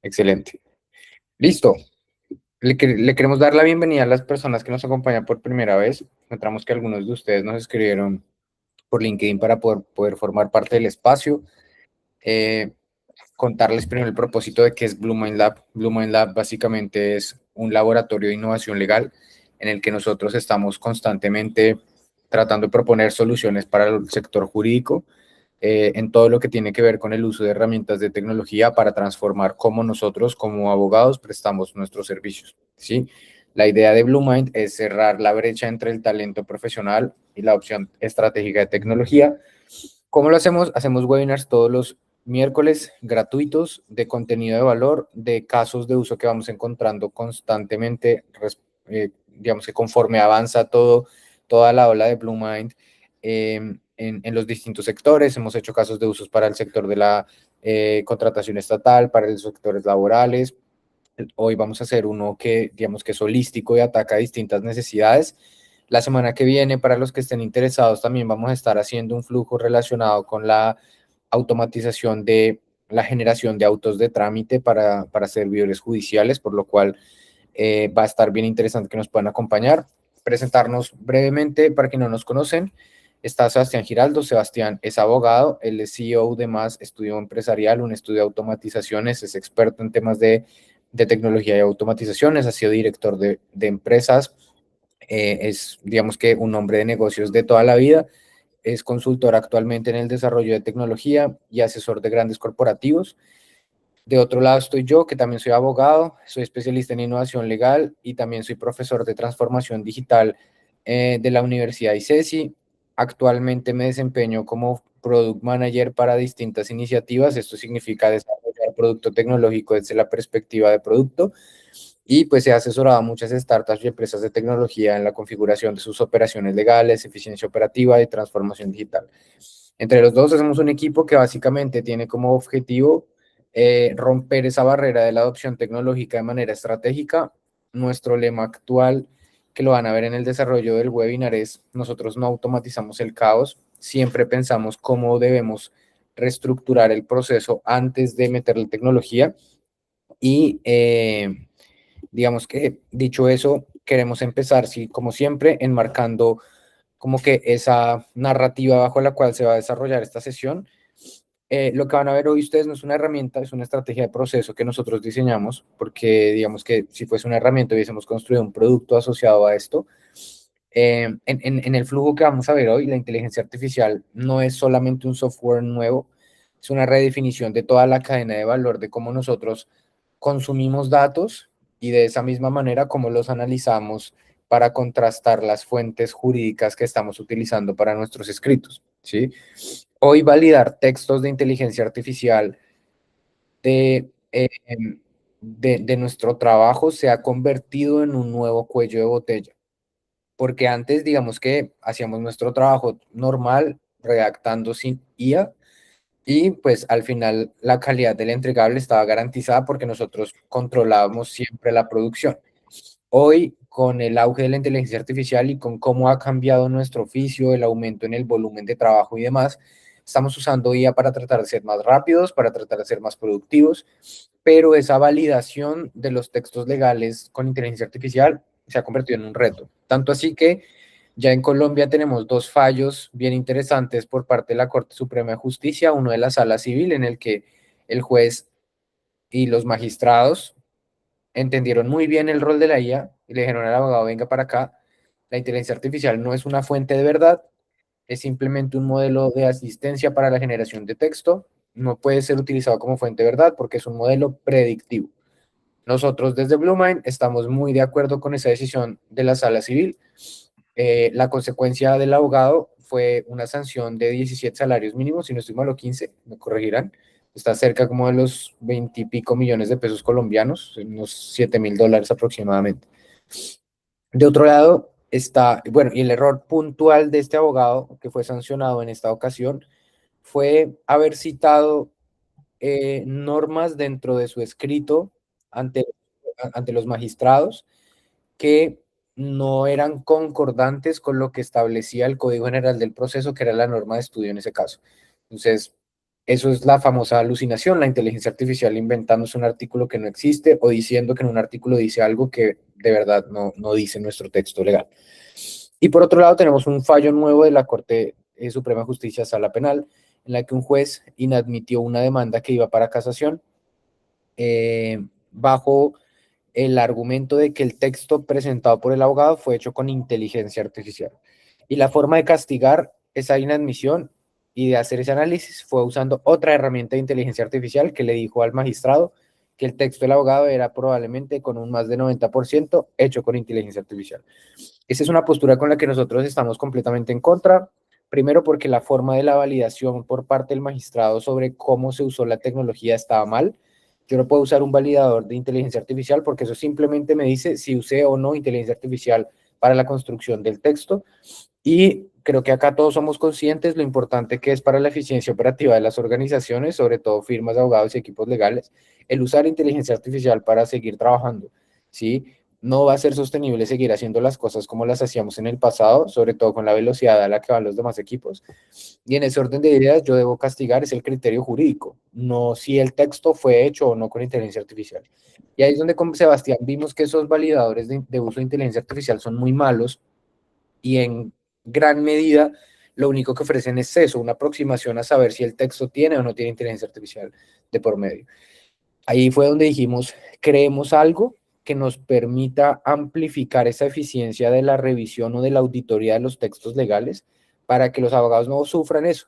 Excelente. Listo. Le queremos dar la bienvenida a las personas que nos acompañan por primera vez. Encontramos que algunos de ustedes nos escribieron por LinkedIn para poder formar parte del espacio. Eh, Contarles primero el propósito de qué es Blue Mind Lab. Blue Mind Lab básicamente es un laboratorio de innovación legal en el que nosotros estamos constantemente tratando de proponer soluciones para el sector jurídico en todo lo que tiene que ver con el uso de herramientas de tecnología para transformar cómo nosotros como abogados prestamos nuestros servicios, ¿sí? La idea de BlueMind es cerrar la brecha entre el talento profesional y la opción estratégica de tecnología. ¿Cómo lo hacemos? Hacemos webinars todos los miércoles gratuitos de contenido de valor, de casos de uso que vamos encontrando constantemente, digamos que conforme avanza toda la ola de BlueMind, en los distintos sectores. Hemos hecho casos de usos para el sector de la contratación estatal, para los sectores laborales. Hoy vamos a hacer uno que, digamos que es holístico y ataca distintas necesidades. La semana que viene, para los que estén interesados, también vamos a estar haciendo un flujo relacionado con la automatización de la generación de autos de trámite para servidores judiciales, por lo cual va a estar bien interesante que nos puedan acompañar. Presentarnos brevemente para quienes no nos conocen. Está Sebastián Giraldo. Sebastián es abogado, él es CEO de Más Estudio Empresarial, un estudio de automatizaciones, es experto en temas de tecnología y automatizaciones, ha sido director de empresas, es, digamos que, un hombre de negocios de toda la vida, es consultor actualmente en el desarrollo de tecnología y asesor de grandes corporativos. De otro lado estoy yo, que también soy abogado, soy especialista en innovación legal y también soy profesor de transformación digital de la Universidad ICESI. Actualmente me desempeño como Product Manager para distintas iniciativas. Esto significa desarrollar producto tecnológico desde la perspectiva de producto y pues he asesorado a muchas startups y empresas de tecnología en la configuración de sus operaciones legales, eficiencia operativa y transformación digital. Entre los dos hacemos un equipo que básicamente tiene como objetivo romper esa barrera de la adopción tecnológica de manera estratégica. Nuestro lema actual, que lo van a ver en el desarrollo del webinar, es: nosotros no automatizamos el caos, siempre pensamos cómo debemos reestructurar el proceso antes de meterle tecnología. Y digamos que, dicho eso, queremos empezar, sí, como siempre, enmarcando como que esa narrativa bajo la cual se va a desarrollar esta sesión. Lo que van a ver hoy ustedes no es una herramienta, es una estrategia de proceso que nosotros diseñamos, porque digamos que si fuese una herramienta hubiésemos construido un producto asociado a esto. En el flujo que vamos a ver hoy, la inteligencia artificial no es solamente un software nuevo, es una redefinición de toda la cadena de valor de cómo nosotros consumimos datos y de esa misma manera cómo los analizamos para contrastar las fuentes jurídicas que estamos utilizando para nuestros escritos, ¿sí? Hoy validar textos de inteligencia artificial de, de nuestro trabajo se ha convertido en un nuevo cuello de botella, porque antes, digamos que hacíamos nuestro trabajo normal, redactando sin IA, y pues al final la calidad del entregable estaba garantizada porque nosotros controlábamos siempre la producción. Hoy, con el auge de la inteligencia artificial y con cómo ha cambiado nuestro oficio, el aumento en el volumen de trabajo y demás, estamos usando IA para tratar de ser más rápidos, para tratar de ser más productivos, pero esa validación de los textos legales con inteligencia artificial se ha convertido en un reto. Tanto así que ya en Colombia tenemos dos fallos bien interesantes por parte de la Corte Suprema de Justicia, uno de la Sala Civil, en el que el juez y los magistrados entendieron muy bien el rol de la IA y le dijeron al abogado: venga para acá, la inteligencia artificial no es una fuente de verdad, es simplemente un modelo de asistencia para la generación de texto, no puede ser utilizado como fuente de verdad porque es un modelo predictivo. Nosotros desde BlueMind estamos muy de acuerdo con esa decisión de la Sala Civil. La consecuencia del abogado fue una sanción de 17 salarios mínimos, si no estoy mal, o 15, me corregirán. Está cerca como de los 20 y pico millones de pesos colombianos, unos $7.000 aproximadamente. De otro lado está, bueno, y el error puntual de este abogado que fue sancionado en esta ocasión fue haber citado normas dentro de su escrito ante, ante los magistrados que no eran concordantes con lo que establecía el Código General del Proceso, que era la norma de estudio en ese caso. Entonces, Eso es la famosa alucinación, la inteligencia artificial inventándose un artículo que no existe o diciendo que en un artículo dice algo que de verdad no dice nuestro texto legal. Y por otro lado tenemos un fallo nuevo de la Corte Suprema de Justicia Sala Penal, en la que un juez inadmitió una demanda que iba para casación bajo el argumento de que el texto presentado por el abogado fue hecho con inteligencia artificial. Y la forma de castigar esa inadmisión y de hacer ese análisis fue usando otra herramienta de inteligencia artificial que le dijo al magistrado que el texto del abogado era probablemente con un más de 90% hecho con inteligencia artificial. Esa es una postura con la que nosotros estamos completamente en contra. Primero porque la forma de la validación por parte del magistrado sobre cómo se usó la tecnología estaba mal. Yo no puedo usar un validador de inteligencia artificial porque eso simplemente me dice si usé o no inteligencia artificial para la construcción del texto. Y creo que acá todos somos conscientes lo importante que es para la eficiencia operativa de las organizaciones, sobre todo firmas de abogados y equipos legales, el usar inteligencia artificial para seguir trabajando, ¿sí? No va a ser sostenible seguir haciendo las cosas como las hacíamos en el pasado, sobre todo con la velocidad a la que van los demás equipos. Y en ese orden de ideas, yo debo castigar es el criterio jurídico, no si el texto fue hecho o no con inteligencia artificial. Y ahí es donde con Sebastián vimos que esos validadores de uso de inteligencia artificial son muy malos y en gran medida lo único que ofrecen es eso, una aproximación a saber si el texto tiene o no tiene inteligencia artificial de por medio. Ahí fue donde dijimos, creemos algo que nos permita amplificar esa eficiencia de la revisión o de la auditoría de los textos legales para que los abogados no sufran eso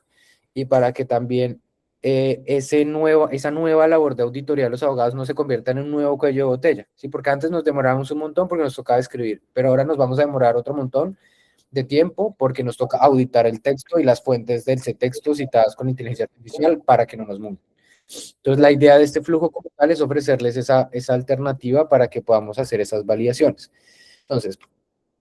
y para que también esa nueva labor de auditoría de los abogados no se convierta en un nuevo cuello de botella, ¿sí? Porque antes nos demorábamos un montón porque nos tocaba escribir, pero ahora nos vamos a demorar otro montón de tiempo porque nos toca auditar el texto y las fuentes de ese texto citadas con inteligencia artificial para que no nos multen. Entonces, la idea de este flujo como tal es ofrecerles esa alternativa para que podamos hacer esas validaciones. Entonces,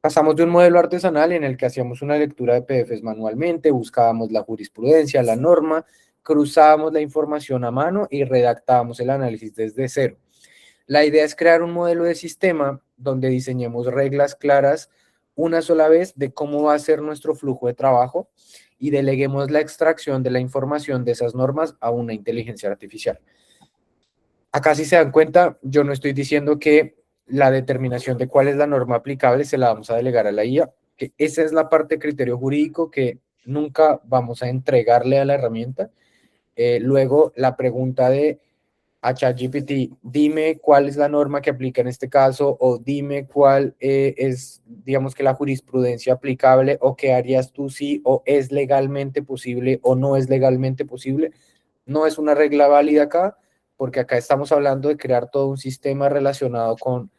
pasamos de un modelo artesanal en el que hacíamos una lectura de PDFs manualmente, buscábamos la jurisprudencia, la norma, cruzábamos la información a mano y redactábamos el análisis desde cero. La idea es crear un modelo de sistema donde diseñemos reglas claras una sola vez de cómo va a ser nuestro flujo de trabajo y deleguemos la extracción de la información de esas normas a una inteligencia artificial. Acá, si se dan cuenta, yo no estoy diciendo que la determinación de cuál es la norma aplicable se la vamos a delegar a la IA, que esa es la parte de criterio jurídico que nunca vamos a entregarle a la herramienta. Luego, la pregunta de a ChatGPT, dime cuál es la norma que aplica en este caso o dime cuál es, digamos que la jurisprudencia aplicable o qué harías tú si o es legalmente posible o no es legalmente posible. No es una regla válida acá, porque acá estamos hablando de crear todo un sistema relacionado con,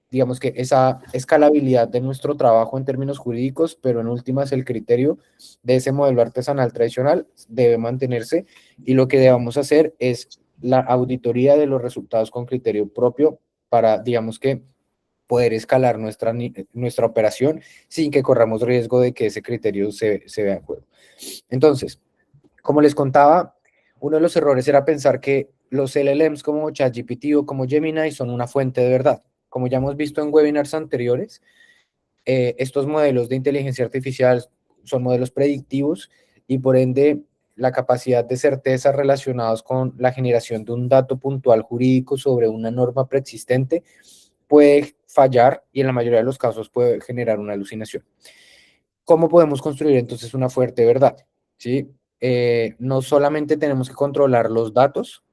digamos que esa escalabilidad de nuestro trabajo en términos jurídicos, pero en últimas el criterio de ese modelo artesanal tradicional debe mantenerse y lo que debamos hacer es la auditoría de los resultados con criterio propio para, digamos que, poder escalar nuestra operación sin que corramos riesgo de que ese criterio se vea en juego. Entonces, como les contaba, uno de los errores era pensar que los LLMs como ChatGPT o como Gemini son una fuente de verdad. Como ya hemos visto en webinars anteriores, estos modelos de inteligencia artificial son modelos predictivos y por ende la capacidad de certeza relacionados con la generación de un dato puntual jurídico sobre una norma preexistente puede fallar y en la mayoría de los casos puede generar una alucinación. ¿Cómo podemos construir entonces una fuerte verdad? ¿Sí? No solamente tenemos que controlar los datos,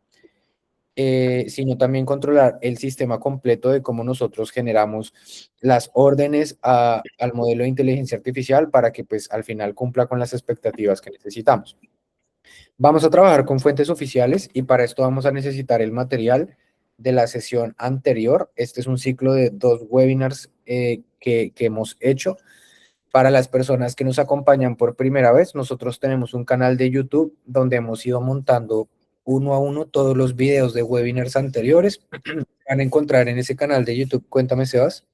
sino también controlar el sistema completo de cómo nosotros generamos las órdenes al modelo de inteligencia artificial para que pues al final cumpla con las expectativas que necesitamos. Vamos a trabajar con fuentes oficiales y para esto vamos a necesitar el material de la sesión anterior. Este es un ciclo de 2 webinars que hemos hecho. Para las personas que nos acompañan por primera vez, nosotros tenemos un canal de YouTube donde hemos ido montando uno a uno todos los videos de webinars anteriores. Van a encontrar en ese canal de YouTube. Cuéntame, Sebas.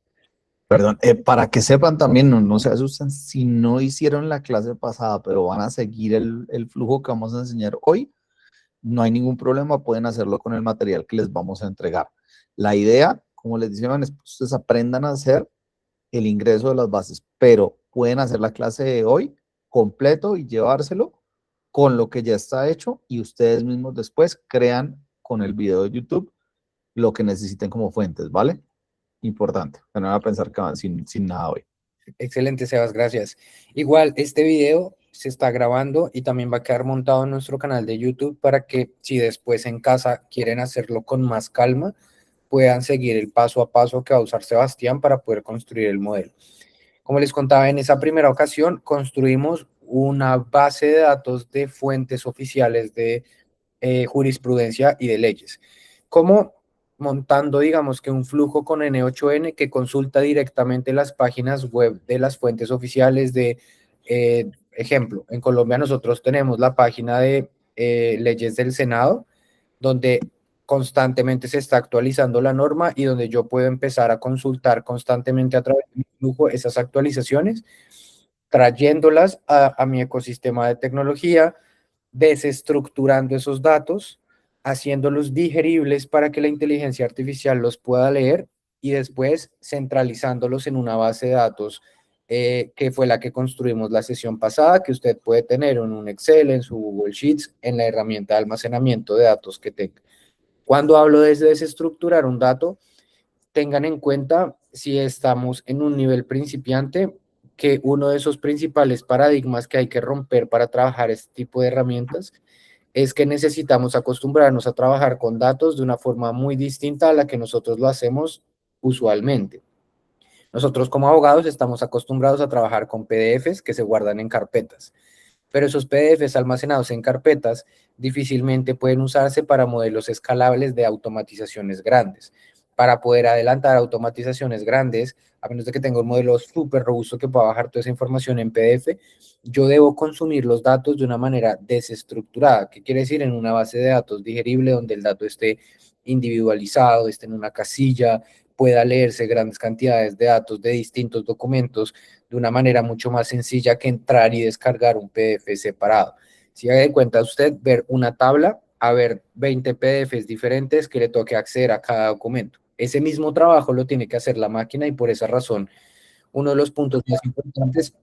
Perdón, para que sepan también, no se asustan si no hicieron la clase pasada, pero van a seguir el flujo que vamos a enseñar hoy, no hay ningún problema, pueden hacerlo con el material que les vamos a entregar. La idea, como les decían, es que ustedes aprendan a hacer el ingreso de las bases, pero pueden hacer la clase de hoy completo y llevárselo con lo que ya está hecho y ustedes mismos después crean con el video de YouTube lo que necesiten como fuentes, ¿vale? Importante, que no van a pensar que van sin nada hoy. Excelente, Sebas, gracias. Igual, este video se está grabando y también va a quedar montado en nuestro canal de YouTube para que si después en casa quieren hacerlo con más calma, puedan seguir el paso a paso que va a usar Sebastián para poder construir el modelo. Como les contaba, en esa primera ocasión construimos una base de datos de fuentes oficiales de jurisprudencia y de leyes. Como montando, digamos que un flujo con N8N que consulta directamente las páginas web de las fuentes oficiales de, ejemplo, en Colombia nosotros tenemos la página de leyes del Senado, donde constantemente se está actualizando la norma y donde yo puedo empezar a consultar constantemente a través de mi flujo esas actualizaciones, trayéndolas a mi ecosistema de tecnología, desestructurando esos datos, haciéndolos digeribles para que la inteligencia artificial los pueda leer y después centralizándolos en una base de datos que fue la que construimos la sesión pasada, que usted puede tener en un Excel, en su Google Sheets, en la herramienta de almacenamiento de datos que tenga. Cuando hablo de desestructurar un dato, tengan en cuenta, si estamos en un nivel principiante, que uno de esos principales paradigmas que hay que romper para trabajar este tipo de herramientas es que necesitamos acostumbrarnos a trabajar con datos de una forma muy distinta a la que nosotros lo hacemos usualmente. Nosotros como abogados estamos acostumbrados a trabajar con PDFs que se guardan en carpetas, pero esos PDFs almacenados en carpetas difícilmente pueden usarse para modelos escalables de automatizaciones grandes. Para poder adelantar automatizaciones grandes, a menos de que tenga un modelo súper robusto que pueda bajar toda esa información en PDF, yo debo consumir los datos de una manera desestructurada. ¿Qué quiere decir? En una base de datos digerible donde el dato esté individualizado, esté en una casilla, pueda leerse grandes cantidades de datos de distintos documentos de una manera mucho más sencilla que entrar y descargar un PDF separado. Si haga de cuenta usted ver una tabla, a ver 20 PDFs diferentes que le toque acceder a cada documento. Ese mismo trabajo lo tiene que hacer la máquina y por esa razón uno de los puntos más importantes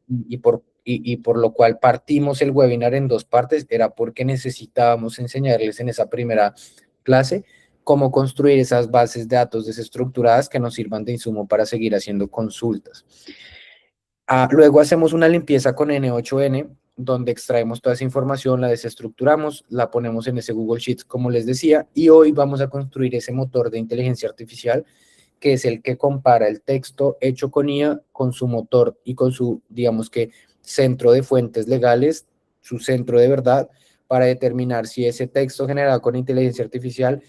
y por lo cual partimos el webinar en dos partes era porque necesitábamos enseñarles en esa primera clase cómo construir esas bases de datos desestructuradas que nos sirvan de insumo para seguir haciendo consultas. Luego hacemos una limpieza con N8N, donde extraemos toda esa información, la desestructuramos, la ponemos en ese Google Sheets, como les decía, y hoy vamos a construir ese motor de inteligencia artificial, que es el que compara el texto hecho con IA con su motor y con su, digamos que, centro de fuentes legales, su centro de verdad, para determinar si ese texto generado con inteligencia artificial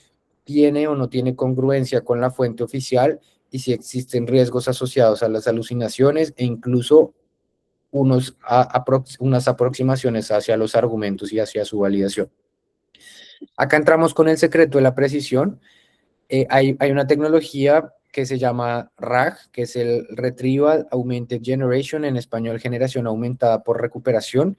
tiene o no tiene congruencia con la fuente oficial y si existen riesgos asociados a las alucinaciones e incluso unas aproximaciones hacia los argumentos y hacia su validación. Acá entramos con el secreto de la precisión. Hay una tecnología que se llama RAG, que es el Retrieval Augmented Generation, en español generación aumentada por recuperación,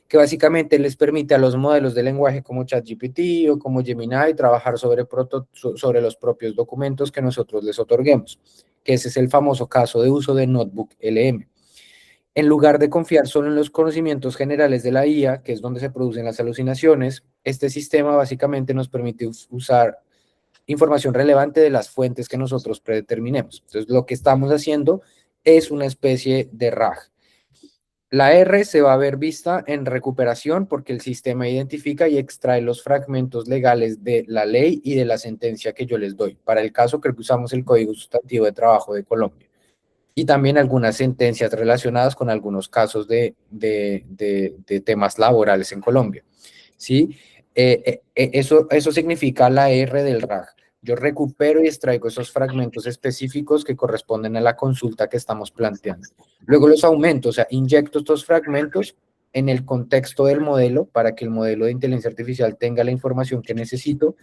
que básicamente les permite a los modelos de lenguaje como ChatGPT o como Gemini trabajar sobre los propios documentos que nosotros les otorguemos, que ese es el famoso caso de uso de Notebook LM. En lugar de confiar solo en los conocimientos generales de la IA, que es donde se producen las alucinaciones, este sistema básicamente nos permite usar información relevante de las fuentes que nosotros predeterminemos. Entonces, lo que estamos haciendo es una especie de RAG. La R se va a ver vista en recuperación porque el sistema identifica y extrae los fragmentos legales de la ley y de la sentencia que yo les doy. Para el caso, creo que usamos el Código Sustantivo de Trabajo de Colombia. Y también algunas sentencias relacionadas con algunos casos de temas laborales en Colombia. ¿Sí? Eso significa la R del RAG. Yo recupero y extraigo esos fragmentos específicos que corresponden a la consulta que estamos planteando. Luego los aumento, o sea, inyecto estos fragmentos en el contexto del modelo para que el modelo de inteligencia artificial tenga la información que necesito,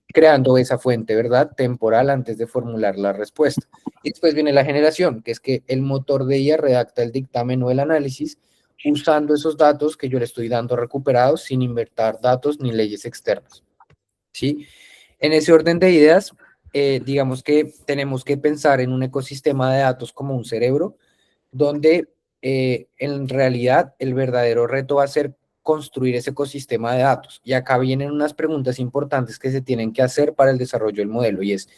creando esa fuente, ¿verdad? Temporal antes de formular la respuesta. Y después viene la generación, que es que el motor de IA redacta el dictamen o el análisis usando esos datos que yo le estoy dando recuperados sin invertir datos ni leyes externas. ¿Sí? En ese orden de ideas, digamos que tenemos que pensar en un ecosistema de datos como un cerebro, donde en realidad el verdadero reto va a ser construir ese ecosistema de datos. Y acá vienen unas preguntas importantes que se tienen que hacer para el desarrollo del modelo, y es,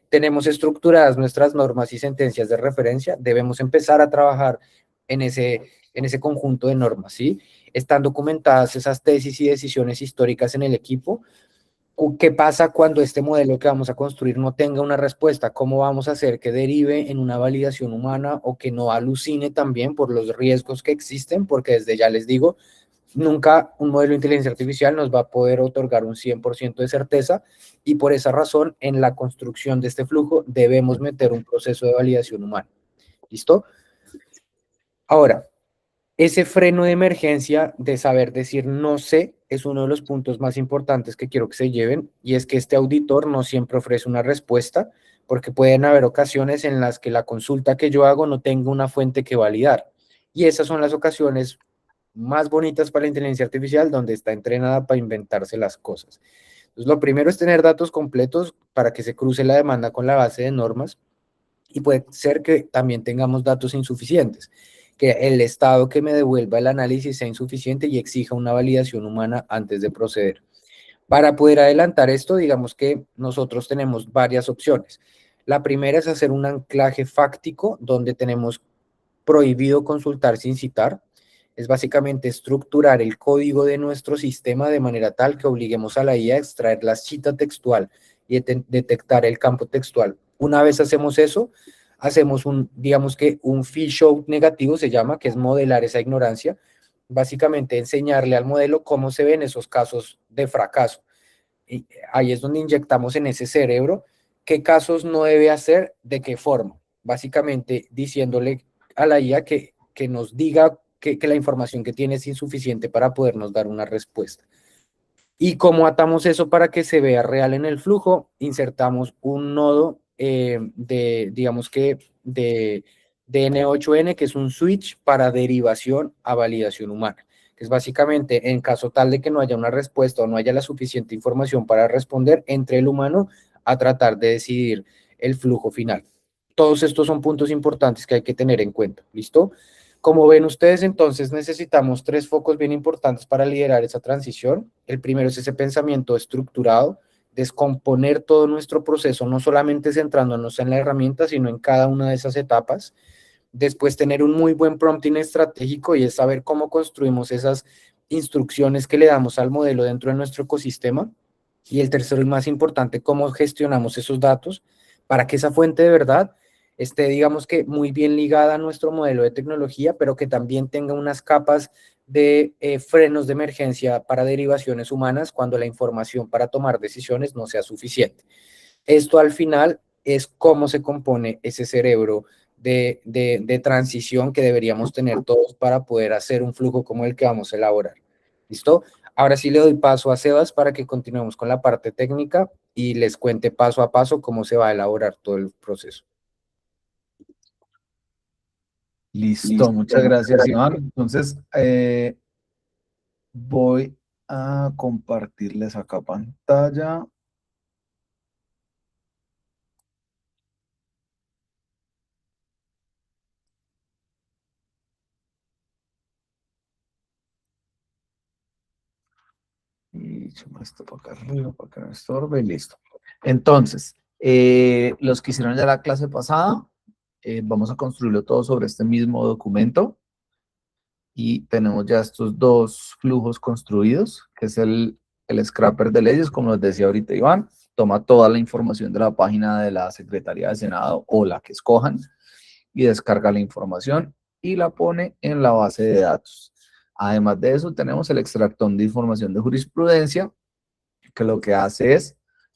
¿tenemos estructuradas nuestras normas y sentencias de referencia? Debemos empezar a trabajar en ese conjunto de normas, ¿sí? ¿Están documentadas esas tesis y decisiones históricas en el equipo? ¿Qué pasa cuando este modelo que vamos a construir no tenga una respuesta? ¿Cómo vamos a hacer que derive en una validación humana o que no alucine también por los riesgos que existen? Porque desde ya les digo, nunca un modelo de inteligencia artificial nos va a poder otorgar un 100% de certeza, y por esa razón en la construcción de este flujo debemos meter un proceso de validación humana. ¿Listo? Ahora, ese freno de emergencia de saber decir no sé es uno de los puntos más importantes que quiero que se lleven, y es que este auditor no siempre ofrece una respuesta, porque pueden haber ocasiones en las que la consulta que yo hago no tenga una fuente que validar, y esas son las ocasiones más bonitas para la inteligencia artificial, donde está entrenada para inventarse las cosas. Entonces, lo primero es tener datos completos para que se cruce la demanda con la base de normas, y puede ser que también tengamos datos insuficientes, que el estado que me devuelva el análisis sea insuficiente y exija una validación humana antes de proceder. Para poder adelantar esto, digamos que nosotros tenemos varias opciones. La primera es hacer un anclaje fáctico donde tenemos prohibido consultar sin citar. Es básicamente estructurar el código de nuestro sistema de manera tal que obliguemos a la IA a extraer la cita textual y detectar el campo textual. Una vez hacemos eso, hacemos digamos que un fish out negativo se llama, que es modelar esa ignorancia, básicamente enseñarle al modelo cómo se ven esos casos de fracaso. Y ahí es donde inyectamos en ese cerebro qué casos no debe hacer, de qué forma, básicamente diciéndole a la IA que nos diga que la información que tiene es insuficiente para podernos dar una respuesta. ¿Y cómo atamos eso para que se vea real en el flujo? Insertamos un nodo digamos que de N8N, que es un switch para derivación a validación humana, que es básicamente en caso tal de que no haya una respuesta o no haya la suficiente información para responder, entre el humano a tratar de decidir el flujo final. Todos estos son puntos importantes que hay que tener en cuenta, ¿listo? Como ven ustedes, entonces necesitamos tres focos bien importantes para liderar esa transición. El primero es ese pensamiento estructurado, descomponer todo nuestro proceso, no solamente centrándonos en la herramienta, sino en cada una de esas etapas. Después, tener un muy buen prompting estratégico, y es saber cómo construimos esas instrucciones que le damos al modelo dentro de nuestro ecosistema. Y el tercero y más importante, cómo gestionamos esos datos para que esa fuente de verdad esté, digamos que, muy bien ligada a nuestro modelo de tecnología, pero que también tenga unas capas de frenos de emergencia para derivaciones humanas cuando la información para tomar decisiones no sea suficiente. Esto al final es cómo se compone ese cerebro de transición que deberíamos tener todos para poder hacer un flujo como el que vamos a elaborar. ¿Listo? Ahora sí le doy paso a Sebas para que continuemos con la parte técnica y les cuente paso a paso cómo se va a elaborar todo el proceso. Listo, muchas gracias, Iván. Entonces, voy a compartirles acá pantalla. Y sumo esto para acá arriba para que no estorbe y listo. Entonces, los que hicieron ya la clase pasada, vamos a construirlo todo sobre este mismo documento. Y tenemos ya estos dos flujos construidos, que es el scrapper de leyes, como les decía ahorita Iván, toma toda la información de la página de la Secretaría de Senado o la que escojan y descarga la información y la pone en la base de datos. Además de eso, tenemos el extractón de información de jurisprudencia, que lo que hace es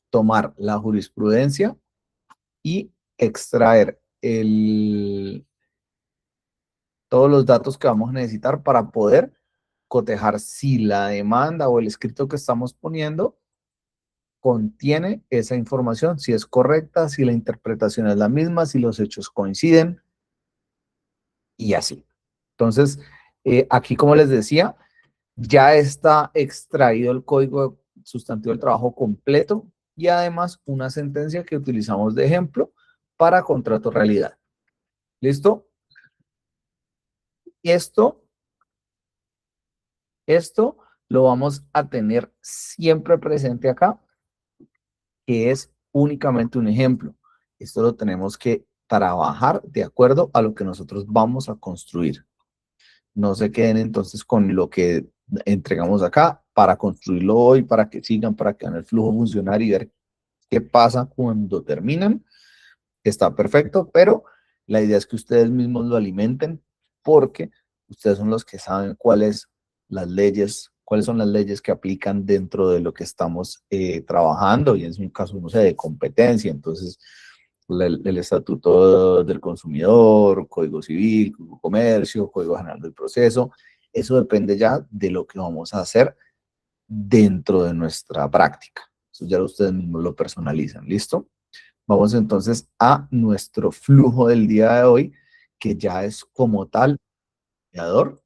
tomar la jurisprudencia y extraer todos los datos que vamos a necesitar para poder cotejar si la demanda o el escrito que estamos poniendo contiene esa información, si es correcta, si la interpretación es la misma, si los hechos coinciden y así. Entonces, aquí, como les decía, ya está extraído el código sustantivo del trabajo completo y además una sentencia que utilizamos de ejemplo para contrato realidad. ¿Listo? Esto lo vamos a tener siempre presente acá, que es únicamente un ejemplo. Esto lo tenemos que trabajar de acuerdo a lo que nosotros vamos a construir. No se queden entonces con lo que entregamos acá para construirlo hoy, para que sigan, para que hagan el flujo funcionar y ver qué pasa cuando terminan. Está perfecto, pero la idea es que ustedes mismos lo alimenten porque ustedes son los que saben cuáles son las leyes que aplican dentro de lo que estamos trabajando, y es un caso, no sé, de competencia. Entonces el Estatuto del Consumidor, Código Civil, Código Comercio, Código General del Proceso. Eso depende ya de lo que vamos a hacer dentro de nuestra práctica. Eso ya ustedes mismos lo personalizan, ¿listo? Vamos entonces a nuestro flujo del día de hoy, que ya es como tal creador.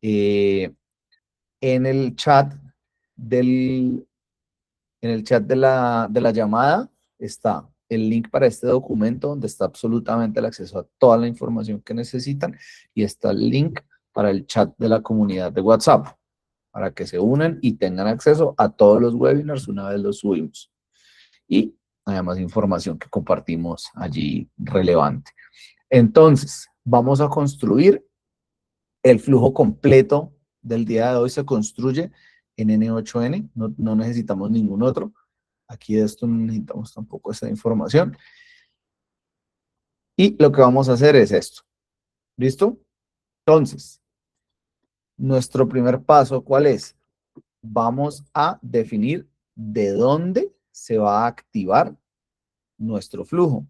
En el chat del, en el chat de la llamada está el link para este documento donde está absolutamente el acceso a toda la información que necesitan, y está el link para el chat de la comunidad de WhatsApp para que se unan y tengan acceso a todos los webinars una vez los subimos. Y además información que compartimos allí relevante. Entonces, vamos a construir el flujo completo del día de hoy. Se construye en N8N, no necesitamos ningún otro. Aquí de esto no necesitamos tampoco esta información. Y lo que vamos a hacer es esto. ¿Listo? Entonces, nuestro primer paso, ¿cuál es? Vamos a definir de dónde se va a activar nuestro flujo.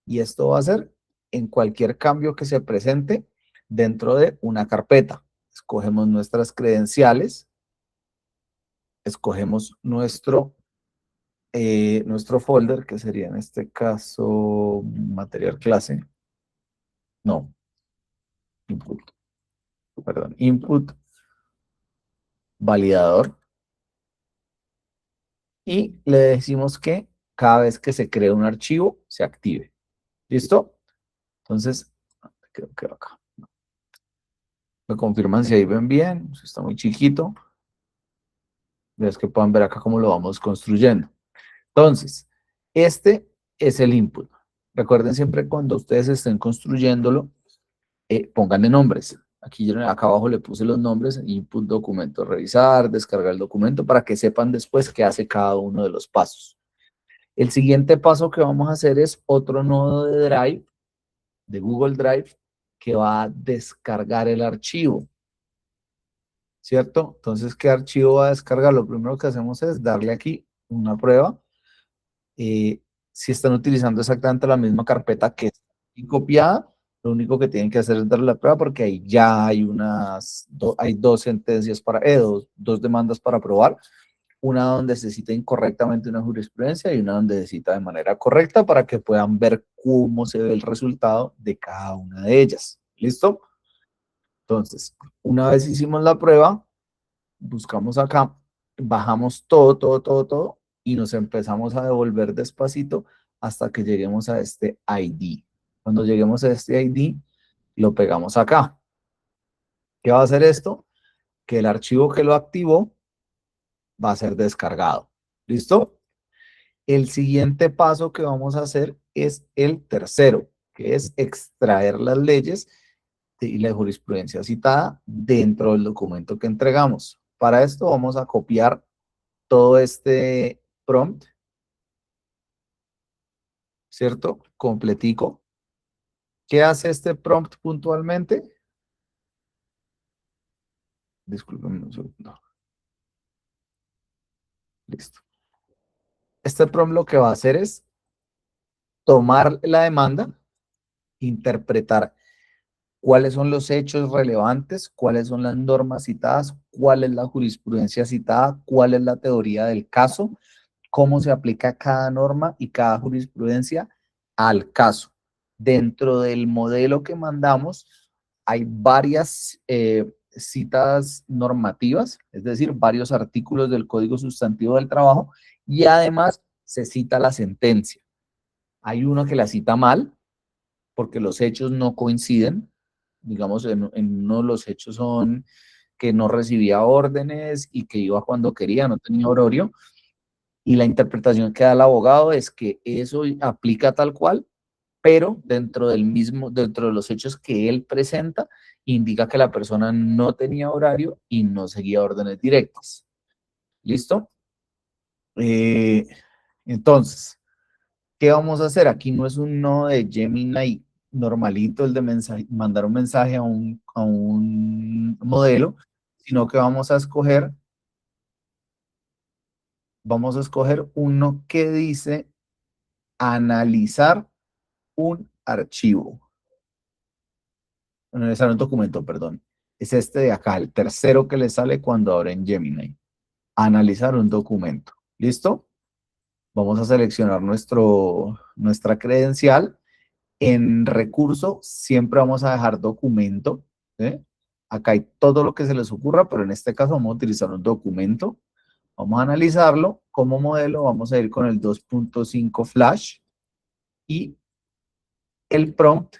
Y esto va a ser en cualquier cambio que se presente dentro de una carpeta. Escogemos nuestras credenciales, escogemos nuestro folder, que sería en este caso material clase. No, input, perdón, input, validador. Y le decimos que cada vez que se cree un archivo, se active. ¿Listo? Entonces, creo que acá. Me confirman si ahí ven bien, si está muy chiquito. Es que puedan ver acá cómo lo vamos construyendo. Entonces, este es el input. Recuerden siempre cuando ustedes estén construyéndolo, pónganle nombres. Aquí yo acá abajo le puse los nombres: input, documento, revisar, descargar el documento, para que sepan después qué hace cada uno de los pasos. El siguiente paso que vamos a hacer es otro nodo de Drive, de Google Drive, que va a descargar el archivo. ¿Cierto? Entonces, ¿qué archivo va a descargar? Lo primero que hacemos es darle aquí una prueba. Si están utilizando exactamente la misma carpeta que está aquí copiada, lo único que tienen que hacer es darle la prueba, porque ahí ya hay hay dos sentencias dos demandas para probar. Una donde se cita incorrectamente una jurisprudencia y una donde se cita de manera correcta, para que puedan ver cómo se ve el resultado de cada una de ellas. ¿Listo? Entonces, una vez hicimos la prueba, buscamos acá, bajamos todo y nos empezamos a devolver despacito hasta que lleguemos a este ID. Cuando lleguemos a este ID, lo pegamos acá. ¿Qué va a hacer esto? Que el archivo que lo activó va a ser descargado. ¿Listo? El siguiente paso que vamos a hacer es el tercero, que es extraer las leyes y la jurisprudencia citada dentro del documento que entregamos. Para esto vamos a copiar todo este prompt, ¿cierto? Completico. ¿Qué hace este prompt puntualmente? Disculpen un segundo. Listo. Este prompt lo que va a hacer es tomar la demanda, interpretar cuáles son los hechos relevantes, cuáles son las normas citadas, cuál es la jurisprudencia citada, cuál es la teoría del caso, cómo se aplica cada norma y cada jurisprudencia al caso. Dentro del modelo que mandamos hay varias citas normativas, es decir, varios artículos del Código Sustantivo del Trabajo, y además se cita la sentencia. Hay uno que la cita mal porque los hechos no coinciden. Digamos, en uno de los hechos son que no recibía órdenes y que iba cuando quería, no tenía horario. Y la interpretación que da el abogado es que eso aplica tal cual, pero dentro de los hechos que él presenta, indica que la persona no tenía horario y no seguía órdenes directas. ¿Listo? Eh, entonces, ¿qué vamos a hacer? Aquí no es un nodo de Gemini normalito, el de mandar un mensaje a un modelo, sino que vamos a escoger uno que dice analizar un archivo, analizar un documento, perdón. Es este de acá, el tercero que le sale cuando abren Gemini. Analizar un documento. ¿Listo? Vamos a seleccionar nuestra credencial. En recurso siempre vamos a dejar documento. ¿Eh? Acá hay todo lo que se les ocurra, pero en este caso vamos a utilizar un documento. Vamos a analizarlo. Como modelo vamos a ir con el 2.5 Flash y el prompt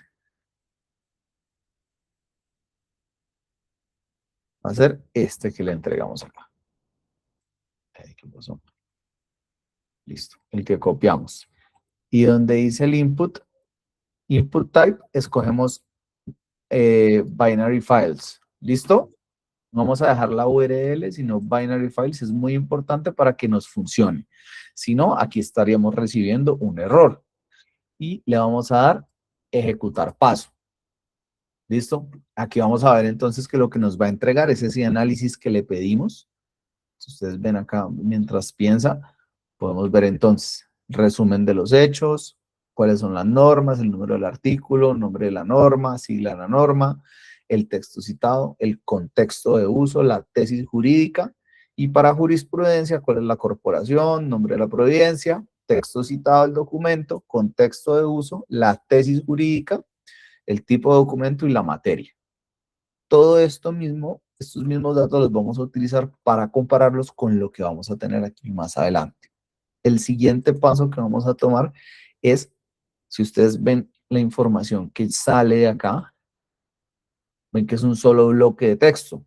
va a ser este que le entregamos acá. ¿Qué pasó? Listo, el que copiamos. Y donde dice el input type, escogemos binary files. ¿Listo? No vamos a dejar la URL, sino binary files. Es muy importante para que nos funcione. Si no, aquí estaríamos recibiendo un error. Y le vamos a dar ejecutar paso. ¿Listo? Aquí vamos a ver entonces que lo que nos va a entregar es ese análisis que le pedimos. Si ustedes ven acá mientras piensa, podemos ver entonces resumen de los hechos, cuáles son las normas, el número del artículo, nombre de la norma, sigla de la norma, el texto citado, el contexto de uso, la tesis jurídica, y para jurisprudencia, cuál es la corporación, nombre de la providencia, texto citado del documento, contexto de uso, la tesis jurídica, el tipo de documento y la materia. Todo esto mismo, estos mismos datos los vamos a utilizar para compararlos con lo que vamos a tener aquí más adelante. El siguiente paso que vamos a tomar es, si ustedes ven la información que sale de acá, ven que es un solo bloque de texto,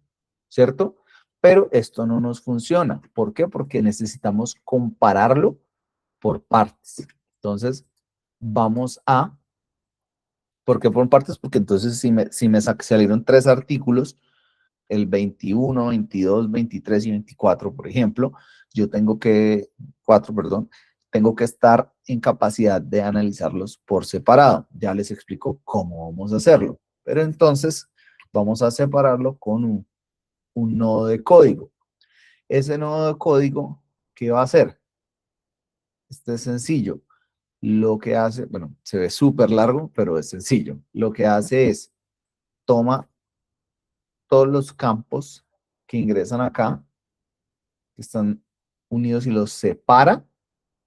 ¿cierto? Pero esto no nos funciona. ¿Por qué? Porque necesitamos compararlo por partes. Entonces, vamos a... ¿Por qué por partes? Porque entonces si me salieron 3 artículos, el 21, 22, 23 y 24, por ejemplo, yo tengo que, 4, perdón, tengo que estar en capacidad de analizarlos por separado. Ya les explico cómo vamos a hacerlo. Pero entonces vamos a separarlo con un nodo de código. Ese nodo de código, ¿qué va a hacer? Este es sencillo. Lo que hace, bueno, se ve súper largo, pero es sencillo. Lo que hace es, toma todos los campos que ingresan acá, que están unidos y los separa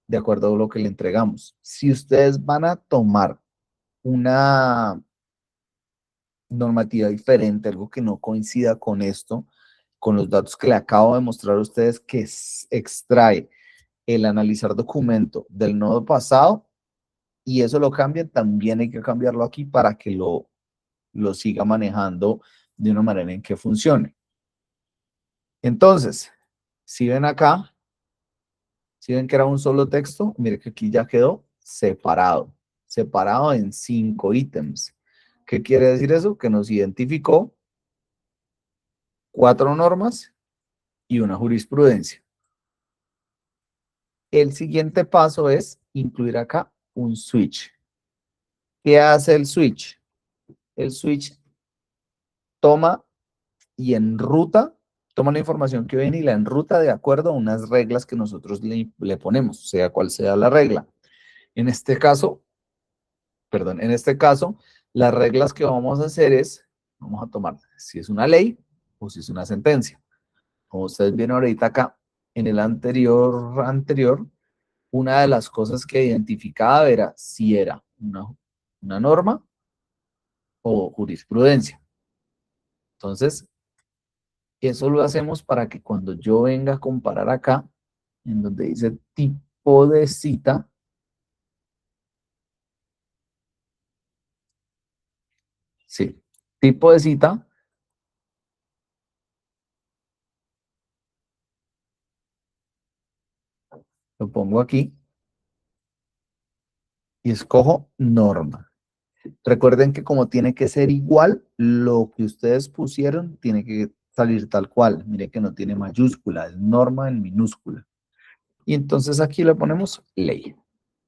de acuerdo a lo que le entregamos. Si ustedes van a tomar una normativa diferente, algo que no coincida con esto, con los datos que le acabo de mostrar a ustedes, que extrae el analizar documento del nodo pasado, y eso lo cambian, también hay que cambiarlo aquí para que lo siga manejando de una manera en que funcione. Entonces, si ven acá, si ven que era un solo texto, mire que aquí ya quedó separado en 5 ítems. ¿Qué quiere decir eso? Que nos identificó 4 normas y una jurisprudencia. El siguiente paso es incluir acá un switch. ¿Qué hace el switch? El switch toma y enruta, toma la información que viene y la enruta de acuerdo a unas reglas que nosotros le ponemos, sea cual sea la regla. En este caso, en este caso, las reglas que vamos a hacer es, vamos a tomar si es una ley o si es una sentencia. Como ustedes vieron ahorita acá, en el anterior, una de las cosas que identificaba era si era una norma o jurisprudencia. Entonces, eso lo hacemos para que cuando yo venga a comparar acá, en donde dice tipo de cita, sí, tipo de cita, lo pongo aquí y escojo norma. Recuerden que como tiene que ser igual, lo que ustedes pusieron tiene que salir tal cual. Mire que no tiene mayúscula, es norma en minúscula. Y entonces aquí le ponemos ley,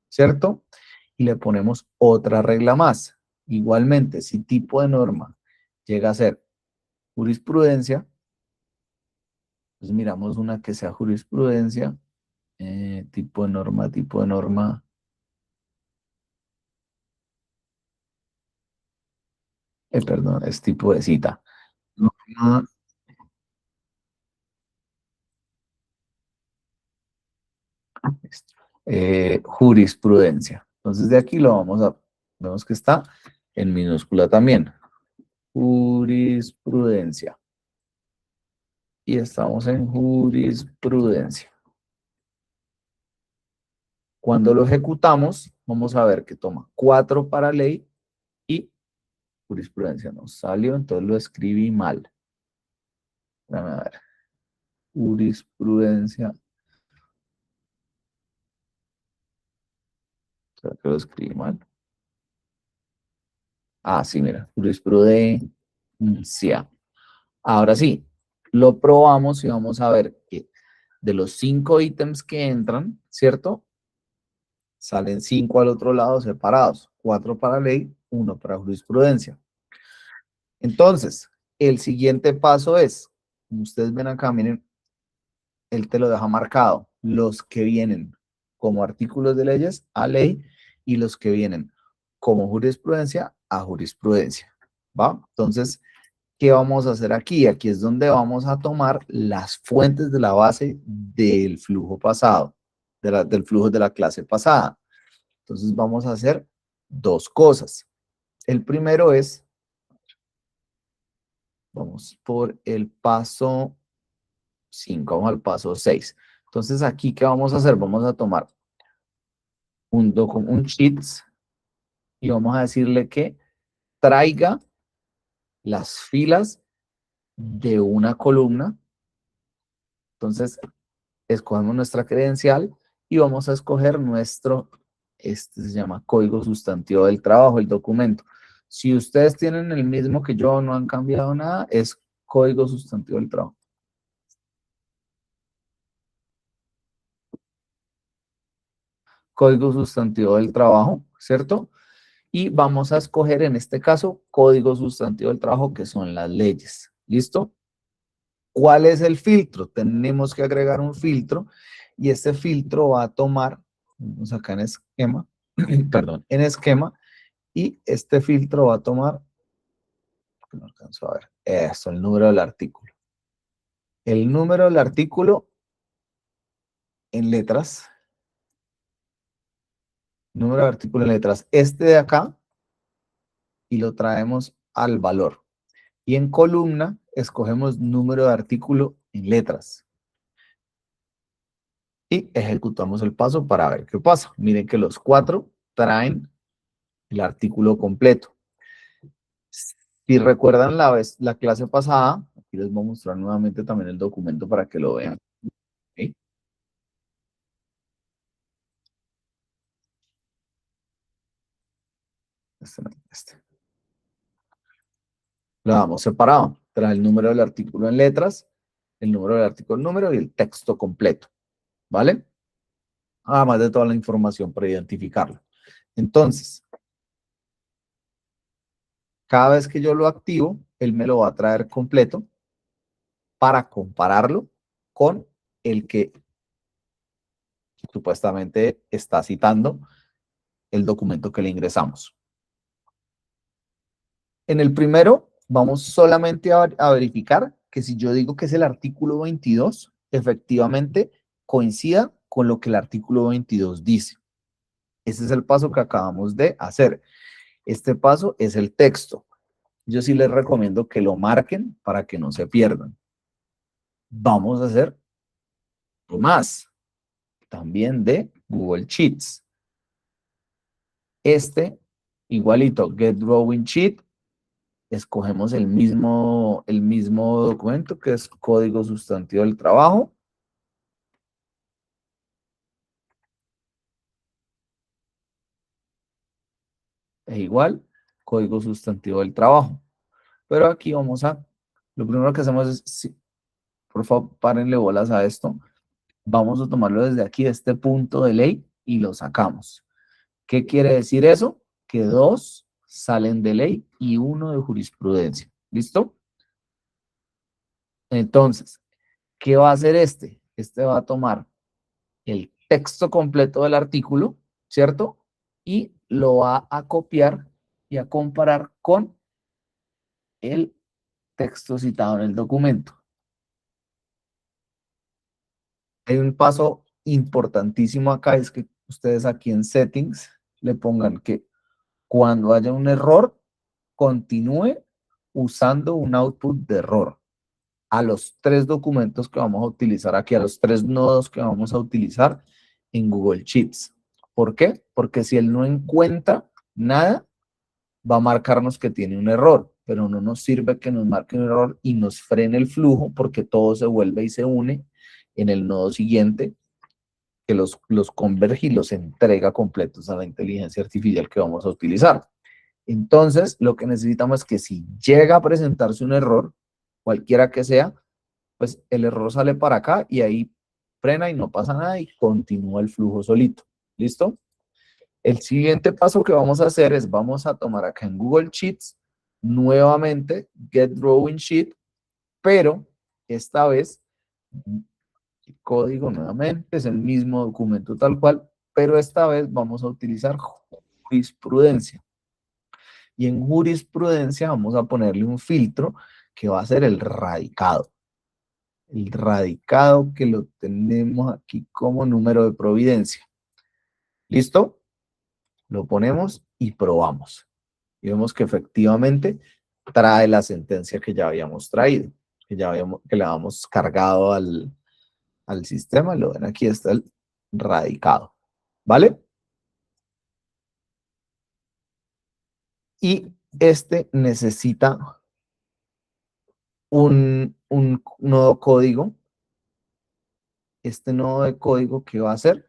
¿cierto? Y le ponemos otra regla más. Igualmente, si tipo de norma llega a ser jurisprudencia, pues miramos una que sea jurisprudencia, tipo de norma, perdón, es tipo de cita. Norma, jurisprudencia. Entonces de aquí lo vamos a, vemos que está en minúscula también. Jurisprudencia. Y estamos en jurisprudencia. Cuando lo ejecutamos, vamos a ver que toma 4 para ley y jurisprudencia nos salió, entonces lo escribí mal. Déjame ver. Jurisprudencia. ¿Será que lo escribí mal? Ah, sí, mira, jurisprudencia. Ahora sí, lo probamos y vamos a ver que de los 5 ítems que entran, ¿cierto? Salen 5 al otro lado separados. 4 para ley, 1 para jurisprudencia. Entonces, el siguiente paso es, como ustedes ven acá, miren, él te lo deja marcado. Los que vienen como artículos de leyes a ley y los que vienen como jurisprudencia a jurisprudencia. ¿Va? Entonces, ¿qué vamos a hacer aquí? Aquí es donde vamos a tomar las fuentes de la base del flujo pasado, del flujo de la clase pasada. Entonces, vamos a hacer dos cosas. El primero es, vamos por el paso 5, vamos al paso 6. Entonces, aquí, ¿qué vamos a hacer? Vamos a tomar un sheets y vamos a decirle que traiga las filas de una columna. Entonces, escogemos nuestra credencial y vamos a escoger nuestro, este se llama código sustantivo del trabajo, el documento. Si ustedes tienen el mismo que yo, no han cambiado nada, es código sustantivo del trabajo. Código sustantivo del trabajo, ¿cierto? Y vamos a escoger en este caso código sustantivo del trabajo, que son las leyes. ¿Listo? ¿Cuál es el filtro? Tenemos que agregar un filtro y este filtro va a tomar, vamos acá en esquema, perdón, en esquema, y este filtro va a tomar, no alcanzo a ver, eso, el número del artículo. El número del artículo en letras, número del artículo en letras, este de acá, y lo traemos al valor. Y en columna escogemos número de artículo en letras. Y ejecutamos el paso para ver qué pasa. Miren que los 4 traen el artículo completo. Si recuerdan la clase pasada, aquí les voy a mostrar nuevamente también el documento para que lo vean. ¿Okay? Este. Lo damos separado. Trae el número del artículo en letras, el número del artículo en número y el texto completo. ¿Vale? Además de toda la información para identificarlo. Entonces, cada vez que yo lo activo, él me lo va a traer completo para compararlo con el que supuestamente está citando el documento que le ingresamos. En el primero, vamos solamente a verificar que si yo digo que es el artículo 22, efectivamente coincida con lo que el artículo 22 dice. Ese es el paso que acabamos de hacer. Este paso es el texto. Yo sí les recomiendo que lo marquen para que no se pierdan. Vamos a hacer más, también de Google Sheets. Este, igualito, Get Drawing Sheet, escogemos el mismo documento que es código sustantivo del trabajo. e igual código sustantivo del trabajo. Pero aquí lo primero que hacemos es, sí, por favor, párenle bolas a esto. Vamos a tomarlo desde aquí, de este punto de ley, y lo sacamos. ¿Qué quiere decir eso? Que 2 salen de ley y 1 de jurisprudencia. ¿Listo? Entonces, ¿qué va a hacer este? Este va a tomar el texto completo del artículo, ¿cierto? Y lo va a copiar y a comparar con el texto citado en el documento. Hay un paso importantísimo acá, es que ustedes aquí en Settings le pongan que cuando haya un error, continúe usando un output de error a los 3 documentos que vamos a utilizar aquí, a los 3 nodos que vamos a utilizar en Google Sheets. ¿Por qué? Porque si él no encuentra nada, va a marcarnos que tiene un error, pero no nos sirve que nos marque un error y nos frene el flujo porque todo se vuelve y se une en el nodo siguiente que los converge y los entrega completos a la inteligencia artificial que vamos a utilizar. Entonces, lo que necesitamos es que si llega a presentarse un error, cualquiera que sea, pues el error sale para acá y ahí frena y no pasa nada y continúa el flujo solito. ¿Listo? El siguiente paso que vamos a hacer es, vamos a tomar acá en Google Sheets, nuevamente, Get Drawing Sheet, pero esta vez, el código nuevamente es el mismo documento tal cual, pero esta vez vamos a utilizar jurisprudencia. Y en jurisprudencia vamos a ponerle un filtro que va a ser el radicado. El radicado que lo tenemos aquí como número de providencia. ¿Listo? Lo ponemos y probamos. Y vemos que efectivamente trae la sentencia que ya habíamos traído, que le habíamos cargado al sistema. Lo ven, aquí está el radicado. ¿Vale? Y este necesita un nodo código. Este nodo de código, ¿qué va a hacer?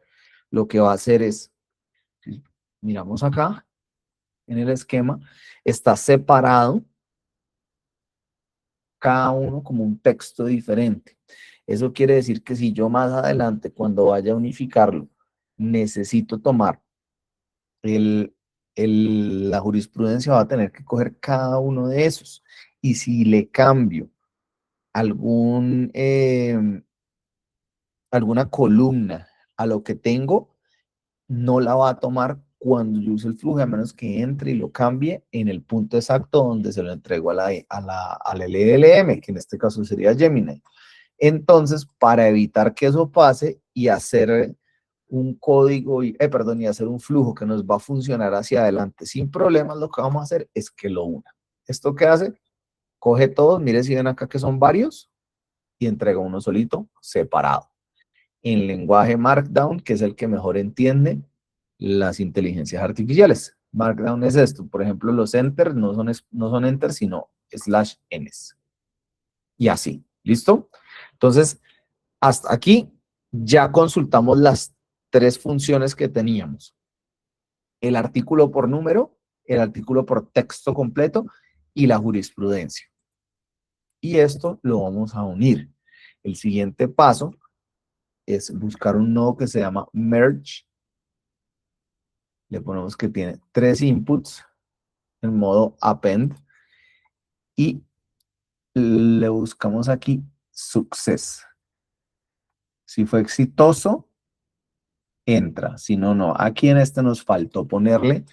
Lo que va a hacer es, miramos acá, en el esquema, está separado cada uno como un texto diferente. Eso quiere decir que si yo más adelante, cuando vaya a unificarlo, necesito tomar la jurisprudencia, va a tener que coger cada uno de esos. Y si le cambio algún, alguna columna a lo que tengo, no la va a tomar cuando yo use el flujo, a menos que entre y lo cambie en el punto exacto donde se lo entrego al LLM, que en este caso sería Gemini. Entonces, para evitar que eso pase y hacer un código, y hacer un flujo que nos va a funcionar hacia adelante sin problemas, lo que vamos a hacer es que lo una. ¿Esto qué hace? Coge todos, mire si ven acá que son varios, y entrega uno solito, separado. En lenguaje Markdown, que es el que mejor entiende las inteligencias artificiales. Markdown es esto, por ejemplo, los enter no son enter, sino /ns. Y así, ¿listo? Entonces, hasta aquí ya consultamos las 3 funciones que teníamos. El artículo por número, el artículo por texto completo y la jurisprudencia. Y esto lo vamos a unir. El siguiente paso es buscar un nodo que se llama merge. Le ponemos que tiene 3 inputs en modo append y le buscamos aquí success. Si fue exitoso, entra. Si no, no. Aquí en este nos faltó ponerle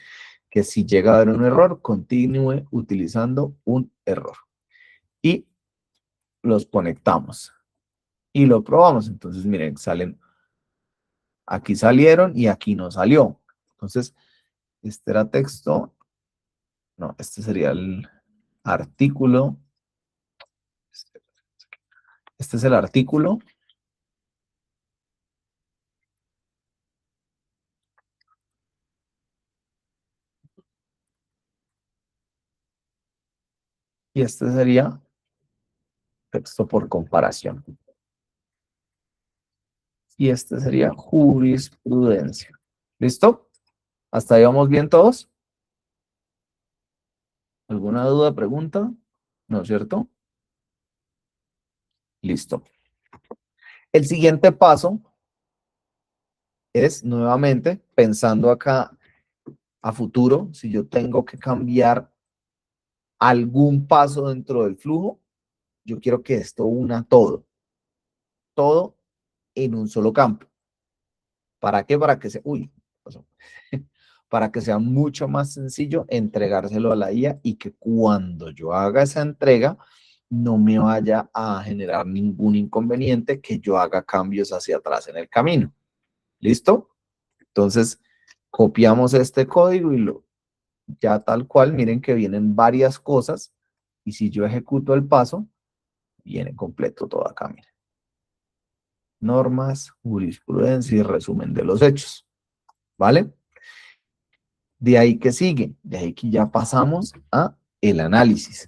que si llega a haber un error, continúe utilizando un error. Y los conectamos. Y lo probamos. Entonces, miren, aquí salieron y aquí no salió. Entonces, este era texto. No, este sería el artículo. Este es el artículo. Y este sería texto por comparación. Y este sería jurisprudencia. ¿Listo? ¿Hasta ahí vamos bien todos? ¿Alguna duda, pregunta? ¿No es cierto? Listo. El siguiente paso es nuevamente pensando acá a futuro, si yo tengo que cambiar algún paso dentro del flujo, yo quiero que esto una todo en un solo campo. ¿Para qué? Para que se, uy, pasó. Para que sea mucho más sencillo entregárselo a la IA y que cuando yo haga esa entrega no me vaya a generar ningún inconveniente que yo haga cambios hacia atrás en el camino. ¿Listo? Entonces, copiamos este código y lo, ya tal cual, miren que vienen varias cosas y si yo ejecuto el paso, viene completo todo acá, miren. Normas, jurisprudencia y resumen de los hechos, ¿vale? De ahí que sigue, de ahí que ya pasamos a el análisis.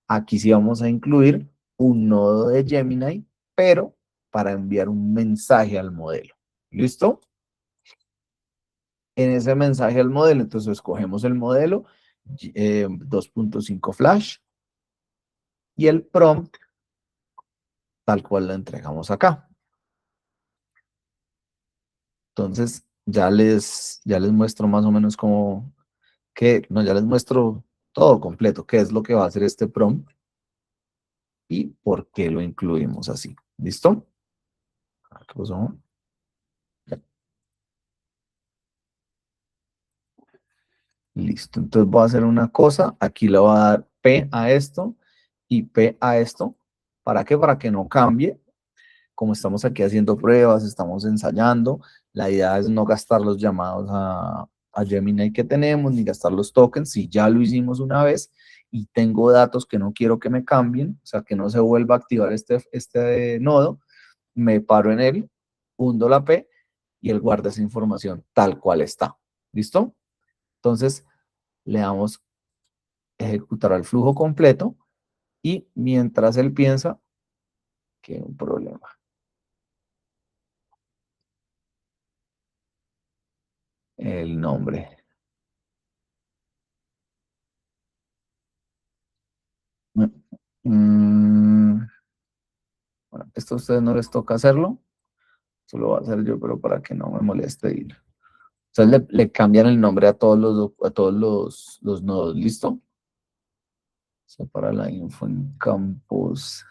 Aquí sí vamos a incluir un nodo de Gemini, pero para enviar un mensaje al modelo. ¿Listo? En ese mensaje al modelo, entonces escogemos el modelo 2.5 Flash y el prompt tal cual lo entregamos acá. Entonces, ya les muestro más o menos cómo, no, ya les muestro todo completo, qué es lo que va a hacer este prompt y por qué lo incluimos así. ¿Listo? ¿Qué pasó? Listo. Entonces voy a hacer una cosa. Aquí le voy a dar P a esto y P a esto. ¿Para qué? Para que no cambie. Como estamos aquí haciendo pruebas, estamos ensayando, la idea es no gastar los llamados a Gemini que tenemos, ni gastar los tokens. Si ya lo hicimos una vez y tengo datos que no quiero que me cambien, o sea, que no se vuelva a activar este nodo, me paro en él, hundo la P y él guarda esa información tal cual está. ¿Listo? Entonces, le damos ejecutar al flujo completo y mientras él piensa que hay un problema. El nombre. Mm, bueno, esto a ustedes no les toca hacerlo, eso lo voy a hacer yo, pero para que no me moleste ir. Entonces le cambian el nombre a todos los nodos, ¿listo? Separa la info en campos.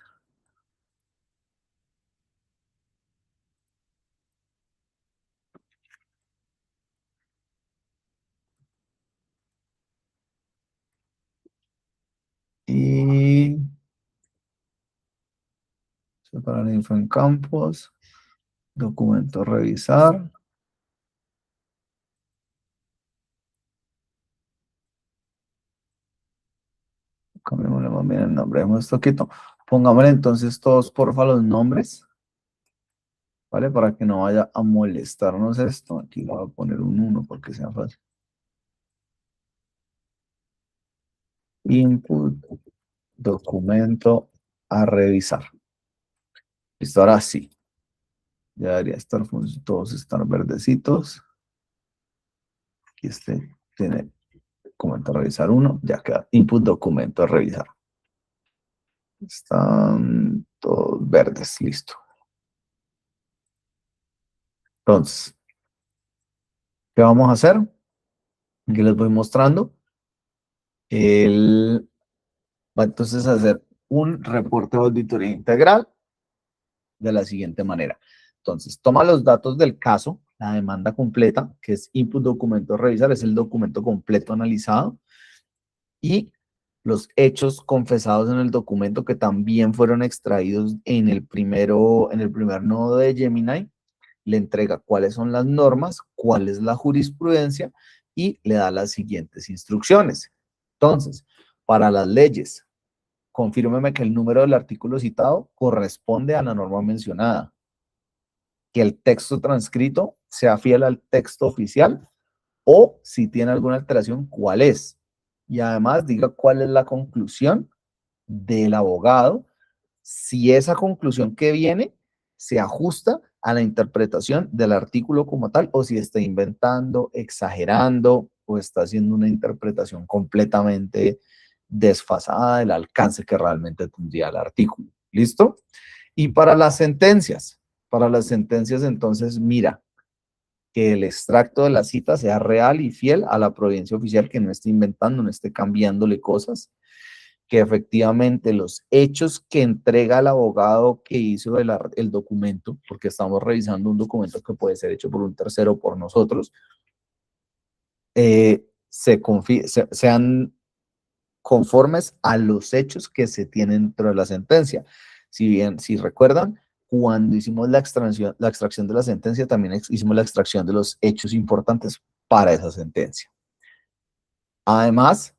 Y separa la info en campos. Documento a revisar. Cambiémosle más bien el nombre. Dejemos esto quieto. Pongámosle entonces todos, porfa, los nombres. ¿Vale? Para que no vaya a molestarnos esto. Aquí le voy a poner un 1 porque sea fácil. Input, documento a revisar. Listo, ahora sí. Ya debería estar, todos están verdecitos. Aquí tiene documento a revisar 1. Ya queda input, documento a revisar. Están todos verdes, listo. Entonces, ¿qué vamos a hacer? Aquí les voy mostrando. Él va entonces a hacer un reporte de auditoría integral de la siguiente manera. Entonces, toma los datos del caso, la demanda completa, que es input documento a revisar, es el documento completo analizado, y los hechos confesados en el documento que también fueron extraídos en el primer nodo de Gemini, le entrega cuáles son las normas, cuál es la jurisprudencia y le da las siguientes instrucciones. Entonces, para las leyes, confírmeme que el número del artículo citado corresponde a la norma mencionada, que el texto transcrito sea fiel al texto oficial o si tiene alguna alteración, cuál es. Y además diga cuál es la conclusión del abogado, si esa conclusión que viene se ajusta a la interpretación del artículo como tal o si está inventando, exagerando o está haciendo una interpretación completamente desfasada del alcance que realmente tendría el artículo. ¿Listo? Y para las sentencias entonces mira que el extracto de la cita sea real y fiel a la providencia oficial, que no esté inventando, no esté cambiándole cosas, que efectivamente los hechos que entrega el abogado que hizo el documento, porque estamos revisando un documento que puede ser hecho por un tercero o por nosotros, sean conformes a los hechos que se tienen dentro de la sentencia. Si bien, si recuerdan, cuando hicimos la extracción de la sentencia, también hicimos la extracción de los hechos importantes para esa sentencia. Además,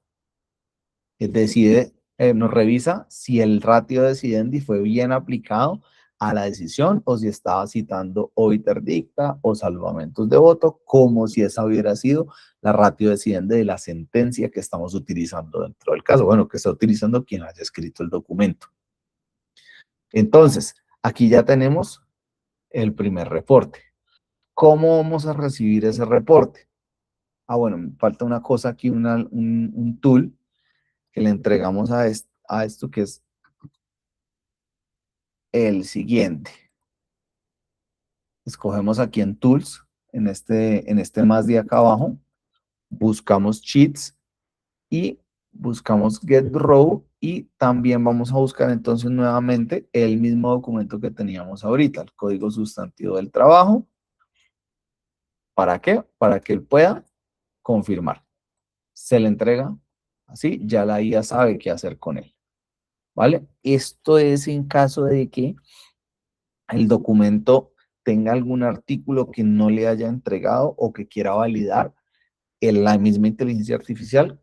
nos revisa si el ratio decidendi fue bien aplicado a la decisión o si estaba citando obiter dicta o salvamentos de voto, como si esa hubiera sido la ratio decidendi de la sentencia que estamos utilizando dentro del caso. Bueno, que está utilizando quien haya escrito el documento. Entonces, aquí ya tenemos el primer reporte. ¿Cómo vamos a recibir ese reporte? Bueno, me falta una cosa aquí, un tool que le entregamos a esto que es el siguiente. Escogemos aquí en Tools, en este más de acá abajo, buscamos Sheets y buscamos Get Row y también vamos a buscar entonces nuevamente el mismo documento que teníamos ahorita, el código sustantivo del trabajo. ¿Para qué? Para que él pueda confirmar. Se le entrega así, ya la IA sabe qué hacer con él. ¿Vale? Esto es en caso de que el documento tenga algún artículo que no le haya entregado o que quiera validar en la misma inteligencia artificial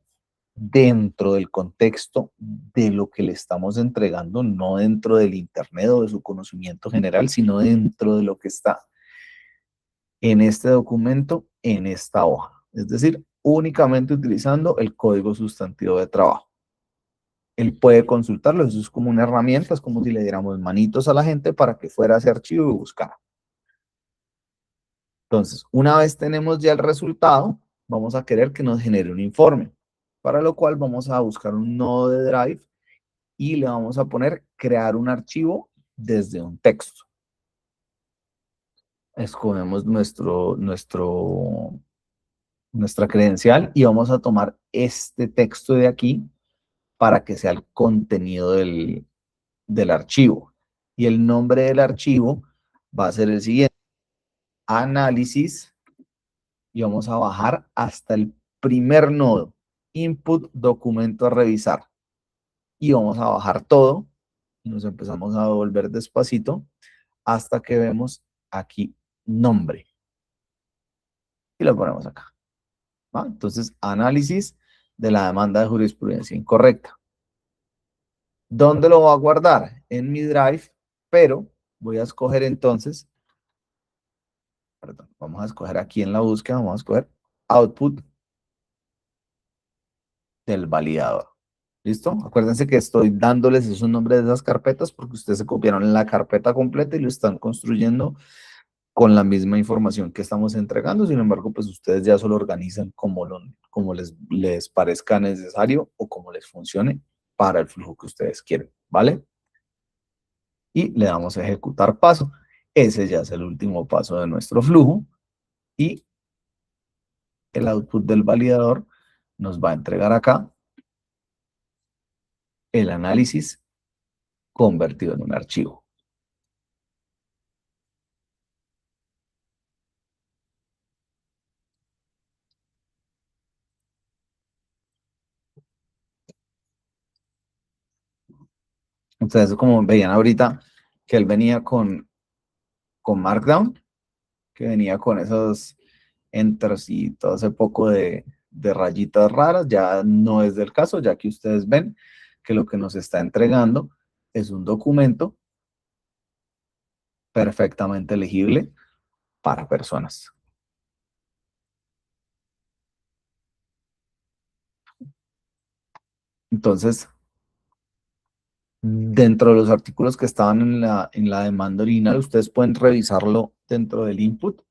dentro del contexto de lo que le estamos entregando, no dentro del Internet o de su conocimiento general, sino dentro de lo que está en este documento, en esta hoja. Es decir, únicamente utilizando el código sustantivo de trabajo. Él puede consultarlo, eso es como una herramienta, es como si le diéramos manitos a la gente para que fuera a ese archivo y buscara. Entonces, una vez tenemos ya el resultado, vamos a querer que nos genere un informe, para lo cual vamos a buscar un nodo de Drive y le vamos a poner crear un archivo desde un texto. Escogemos nuestra credencial y vamos a tomar este texto de aquí para que sea el contenido del archivo. Y el nombre del archivo va a ser el siguiente: análisis, y vamos a bajar hasta el primer nodo, input documento a revisar. Y vamos a bajar todo y nos empezamos a volver despacito hasta que vemos aquí nombre. Y lo ponemos acá. ¿Va? Entonces, análisis de la demanda de jurisprudencia incorrecta. ¿Dónde lo voy a guardar? En mi Drive, pero voy a escoger entonces, perdón, vamos a escoger aquí en la búsqueda, vamos a escoger output del validador. ¿Listo? Acuérdense que estoy dándoles esos nombres de esas carpetas porque ustedes se copiaron en la carpeta completa y lo están construyendo con la misma información que estamos entregando. Sin embargo, pues ustedes ya solo organizan como les parezca necesario o como les funcione para el flujo que ustedes quieren, ¿vale? Y le damos a ejecutar paso. Ese ya es el último paso de nuestro flujo y el output del validador nos va a entregar acá el análisis convertido en un archivo. Entonces, como veían ahorita, que él venía con Markdown, que venía con esos enters y todo ese poco de rayitas raras, ya no es del caso, ya que ustedes ven que lo que nos está entregando es un documento perfectamente legible para personas. Entonces, dentro de los artículos que estaban en la demanda original, ustedes pueden revisarlo dentro del input.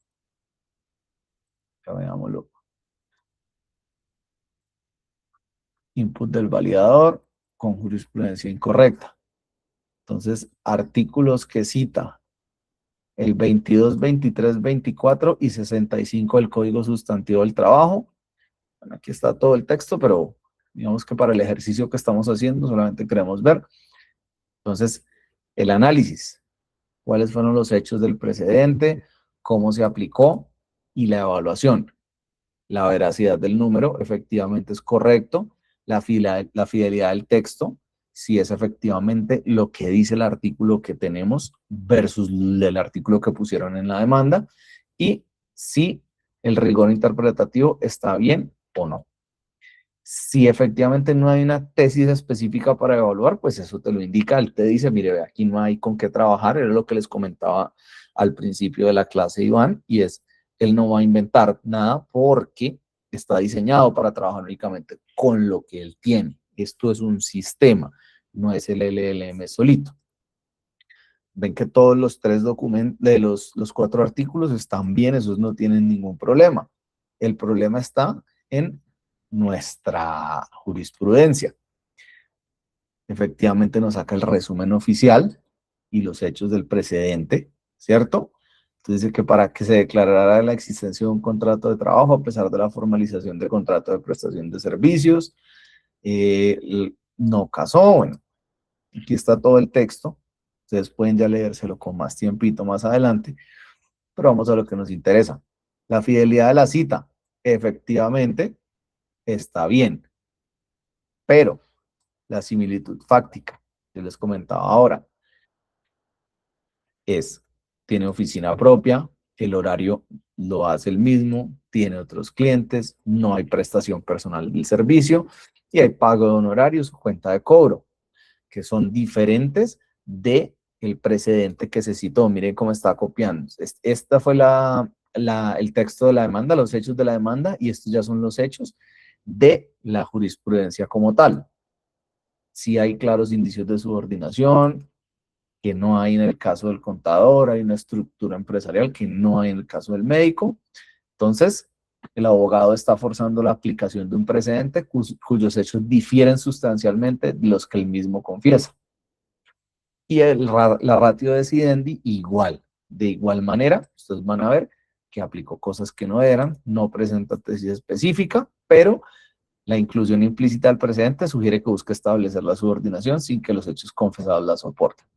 Ya veámoslo. input del validador con jurisprudencia incorrecta. Entonces, artículos que cita el 22, 23, 24 y 65 del Código Sustantivo del Trabajo. Bueno, aquí está todo el texto, pero digamos que para el ejercicio que estamos haciendo solamente queremos ver. Entonces, el análisis. ¿Cuáles fueron los hechos del precedente? ¿Cómo se aplicó? Y la evaluación. La veracidad del número efectivamente es correcto. La fidelidad del texto, si es efectivamente lo que dice el artículo que tenemos versus el artículo que pusieron en la demanda. Y si el rigor interpretativo está bien o no. Si efectivamente no hay una tesis específica para evaluar, pues eso te lo indica. Él te dice, mire, ve, aquí no hay con qué trabajar. Era lo que les comentaba al principio de la clase, Iván, y es, él no va a inventar nada porque está diseñado para trabajar únicamente con lo que él tiene. Esto es un sistema, no es el LLM solito. Ven que todos los tres documentos, de los cuatro artículos están bien, esos no tienen ningún problema. El problema está en nuestra jurisprudencia. Efectivamente nos saca el resumen oficial y los hechos del precedente, ¿cierto? Entonces dice que para que se declarara la existencia de un contrato de trabajo a pesar de la formalización del contrato de prestación de servicios, no casó. Bueno, aquí está todo el texto. Ustedes pueden ya leérselo con más tiempito más adelante, pero vamos a lo que nos interesa. La fidelidad de la cita, efectivamente, está bien, pero la similitud fáctica, que les comentaba ahora, tiene oficina propia, el horario lo hace el mismo, tiene otros clientes, no hay prestación personal del servicio y hay pago de honorarios o cuenta de cobro, que son diferentes de el precedente que se citó. Miren cómo está copiando. Esta fue el texto de la demanda, los hechos de la demanda, y estos ya son los hechos de la jurisprudencia como tal. Si hay claros indicios de subordinación, que no hay en el caso del contador, hay una estructura empresarial que no hay en el caso del médico. Entonces, el abogado está forzando la aplicación de un precedente cuyos hechos difieren sustancialmente de los que él mismo confiesa. Y la ratio de decidendi igual. De igual manera, ustedes van a ver que aplicó cosas que no eran, no presenta tesis específica, pero la inclusión implícita del precedente sugiere que busca establecer la subordinación sin que los hechos confesados la soporten.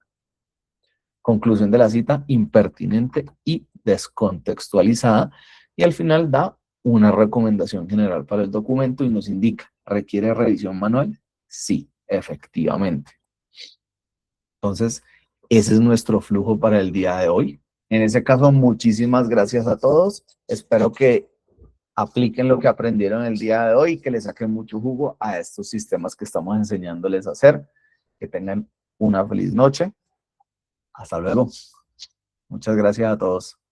Conclusión de la cita, impertinente y descontextualizada. Y al final da una recomendación general para el documento y nos indica, ¿requiere revisión manual? Sí, efectivamente. Entonces, ese es nuestro flujo para el día de hoy. En ese caso, muchísimas gracias a todos. Espero que apliquen lo que aprendieron el día de hoy y que le saquen mucho jugo a estos sistemas que estamos enseñándoles a hacer. Que tengan una feliz noche. Hasta luego. Muchas gracias a todos.